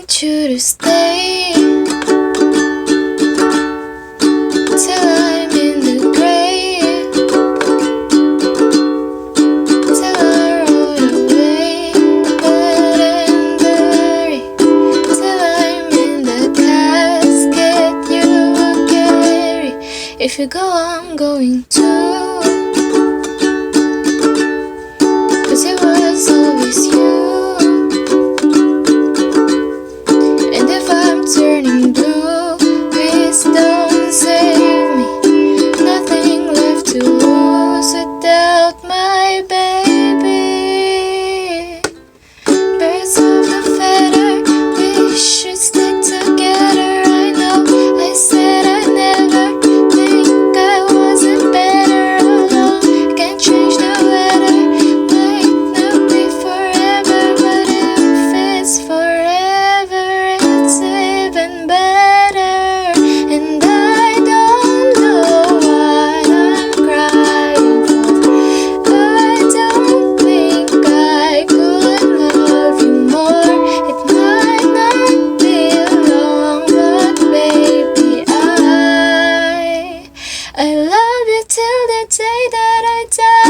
want you to stay till I'm in the grave, till I rot away, but and bury, till I'm in the casket you will carry. If you go, I'm going too, 'cause it was always you. And if I'm turning blue, please don't save me. Nothing left to lose without my baby. Birds of the feather, we should stick together. I know I said I'd never think I wasn't better alone. Can't change the weather, might not be forever, but if it's forever, it's even better. And I don't know what I'm crying for. I don't think I could love you more. It might not be long, but baby, I love you till the day that I die.